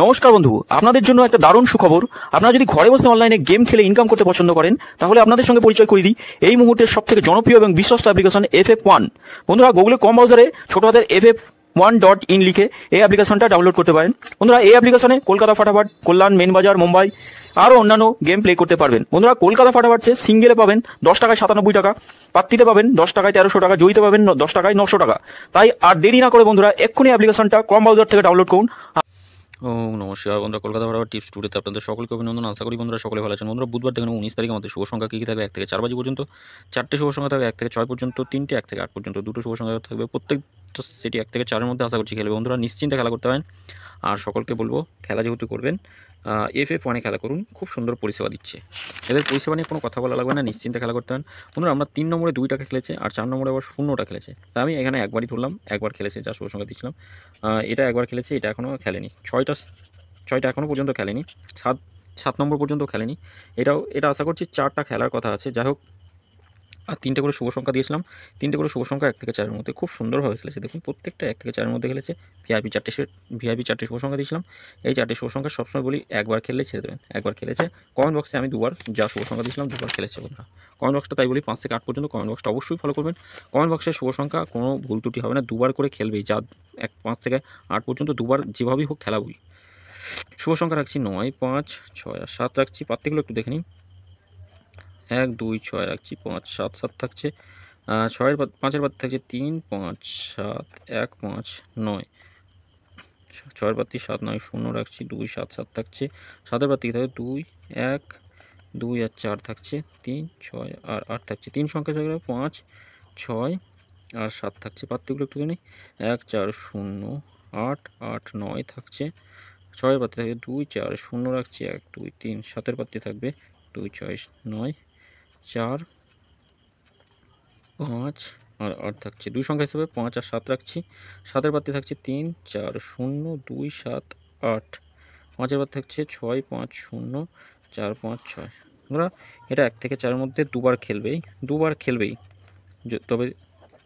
নমস্কার বন্ধু, আপনাদের জন্য একটা দারুণ সুখবর। আপনারা যদি ঘরে বসে অনলাইনে গেম খেলে ইনকাম করতে পছন্দ করেন, তাহলে আপনাদের সঙ্গে পরিচয় করিয়ে দিই এই মুহূর্তের সবথেকে জনপ্রিয় এবং বিশ্বস্ত অ্যাপ্লিকেশন FF1। বন্ধুরা, গুগলে কম ব্রাউজারে ছোট হাতের FF1.in লিখে এই অ্যাপ্লিকেশনটা ডাউনলোড করতে পারেন। বন্ধুরা, এই অ্যাপ্লিকেশনে কলকাতা ফাটাফাট, কল্যাণ, মেন বাজার, মুম্বাই আরও অন্যান্য গেম প্লে করতে পারবেন। বন্ধুরা, কলকাতা ফাটাফাটে সিঙ্গেলে পাবেন 10 টাকায় 97 টাকা, পাত্তিতে পাবেন 10 টাকায় 1300 টাকা, জয়ীতে পাবেন 10 টাকায় 900 টাকা। তাই আর দেরি না করে বন্ধুরা এক্ষুনি অ্যাপ্লিকেশনটা কম ব্রাউজার থেকে ডাউনলোড করুন। নমস্কার বন্ধুরা, কলকাতা ভাড়া টিপস টুডেতে আপনাদের সকলকে অভিনন্দন। আশা করি বন্ধুরা সকলে ভালো আছেন। বন্ধুরা, বুধবার থেকে 19 তারিখ আমাদের শুভ সংখ্যা কী কী থাকবে? 1 থেকে 4 বাজি পর্যন্ত 4টে শুভ সংখ্যা থাকবে, 1 থেকে 6 পর্যন্ত 3টে, 1 থেকে 8 পর্যন্ত 2টো শুভ সংখ্যা থাকবে। প্রত্যেকটা সেটি 1 থেকে 4-এর মধ্যে আশা করছি খেলবে। বন্ধুরা, নিশ্চিন্তে খেলা করতে পারেন। আর সকলকে বলবো, খেলা যেহেতু করবেন FF1-এ খেলা করুন, খুব সুন্দর পরিষেবা দিচ্ছে। এদের পরিষেবা নিয়ে কোনো কথা বলা লাগবে না, নিশ্চিন্তে খেলা করতে পারেন। বন্ধুরা, আমরা 3 নম্বরে 2 টাকা খেলেছে আর 4 নম্বরে আবার 0টা খেলেছে। তা আমি এখানে একবারই ধরলাম, একবার খেলেছে, যা শুভ সংখ্যা দিচ্ছিলাম। এটা একবার খেলেছে, এটা এখনও খেলেনি। 6টা এখনও পর্যন্ত খেলেনি, 7 নম্বর পর্যন্ত খেলেনি। এটা আশা করছি 4টা খেলার কথা আছে। যাই হোক, আর 3টে করে শুভ সংখ্যা দিয়েছিলাম। 3টে করে শুভ সংখ্যা 1 থেকে 4-এর মধ্যে খুব সুন্দরভাবে খেলেছে। দেখুন, প্রত্যেকটা 1 থেকে 4-এর মধ্যে খেলেছে। ভিআইপি 4টে শুভ সংখ্যা দিয়েছিলাম। এই 4টে শুভ সংখ্যা সবসময় বলি একবার খেললে ছেড়ে দেবেন। একবার খেলেছে। কমেন্ট বক্সে আমি দুবার যা শুভ সংখ্যা দিয়েছিলাম দুবার খেলেছে। বন্ধুরা, কমেন্ট বক্সটা তাই বলি 5 থেকে 8 পর্যন্ত কমেন্ট বক্সটা অবশ্যই ফলো করবেন। কমেন্ট বক্সে শুভ সংখ্যা কোনো ভুল ত্রুটি হবে না, দুবার করে খেলবেই। যা 5 থেকে 8 পর্যন্ত দুবার যেভাবেই হোক খেলাবই। শুভ সংখ্যা রাখছি 9, 5, 6 আর 7 রাখছি। পাত্তিগুলো একটু দেখে নিন। 1, 2, 6 রাখছি, 5, 7, 7 থাকছে। 5-এর পাত্তি থাকছে 3, 5, 7, 1, 5, 9। 6-এর পাত্তি 7, 9, 0 রাখছি। 2, 7, 7 থাকছে। 7-এর পাত্তি থাকছে 2, 1, 2 আর 4 থাকছে। 3, 6 আর 8 থাকছে। 3 সংখ্যা জায়গায় 5, 6 আর 7 থাকছে। পাত্তিগুলো একটুখানি 1, 4, 0, 8, 8, 9 থাকছে। 6-এর পাত্তি থাকবে 2, 4, 0 রাখছি। 1, 2, 3। 7-এর পাত্তি থাকবে 2, 6, 9, 4, 5 আর 8 থাকছে। 2 সংখ্যা হিসেবে 5 আর 7 রাখছি। 7-এর পাত্তি থাকছে 3, 4, 0, 2, 7, 8। 5-এর পাত্তি থাকছে 6, 5, 0, 4, 5, 6। আমরা এটা 1 থেকে 4-এর মধ্যে দুবার খেলবেই। তবে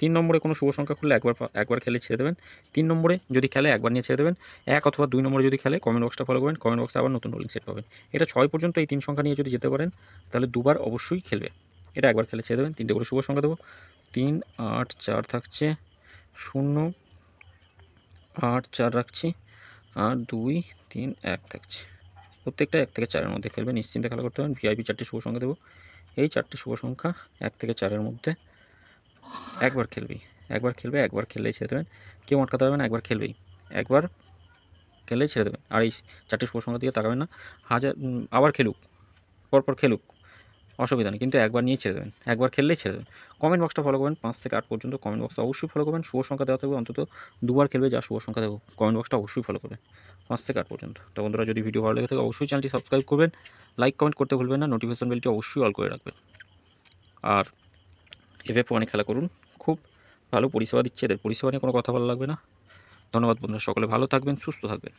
3 নম্বরে কোনো শুভ সংখ্যা খুললে একবার খেলে ছেড়ে দেবেন। 3 নম্বরে যদি খেলে একবার নিয়ে ছেড়ে দেবেন। 1 অথবা 2 নম্বরে যদি খেলে কমেন্ট বক্সটা ফলো করবেন। কমেন্ট বক্সে আবার নতুন রোলিং সেট পাবেন। এটা 6 পর্যন্ত এই 3 সংখ্যা নিয়ে যদি যেতে পারেন, তাহলে দুবার অবশ্যই খেলবে। এটা একবার খেলে ছেড়ে দেবেন। 3টে করে শুভ সংখ্যা দেবো। 3, 8, 4 থাকছে। 0, 8, 4 রাখছি। আর 2, 3, 1 থাকছে। প্রত্যেকটা 1 থেকে 4-এর মধ্যে খেলবে, নিশ্চিন্তে খেলা করতে পারেন। ভিআইপি 4টে শুভ সংখ্যা দেবো। এই 4টে শুভ সংখ্যা 1 থেকে 4-এর মধ্যে একবার খেলবে, একবার খেললেই ছেড়ে দেবেন। কেউ আটকাতে পারবে না, একবার খেলবেই। একবার খেললেই ছেড়ে দেবেন। আর এই 4টে শুভ সংখ্যার দিকে তাকাবেন না। আবার খেলুক, পরপর খেলুক, অসুবিধা নেই, কিন্তু একবার নিয়েই ছেড়ে দেবেন। একবার খেললেই ছেড়ে দেবেন। কমেন্ট বক্সটা ফলো করবেন। 5 থেকে 8 পর্যন্ত কমেন্ট বক্সটা অবশ্যই ফলো করবেন। শুভ সংখ্যা দেওয়া থাকবে, অন্তত দুবার খেলবে যা শুভ সংখ্যা দেবো। কমেন্ট বক্সটা অবশ্যই ফলো করবেন 5 থেকে 8 পর্যন্ত। তো বন্ধুরা, যদি ভিডিও ভালো লেগে থাকে অবশ্যই চ্যানেলটি সাবস্ক্রাইব করবেন, লাইক কমেন্ট করতে ভুলবেন না, নোটিফিকেশন বেলটি অবশ্যই অল করে রাখবেন। আর FF1-এ খেলা করুন, খুব ভালো পরিষেবা দিচ্ছে। এদের পরিষেবা নিয়ে কোনো কথা বলা লাগবে না। ধন্যবাদ বন্ধুরা, সকলে ভালো থাকবেন, সুস্থ থাকবেন।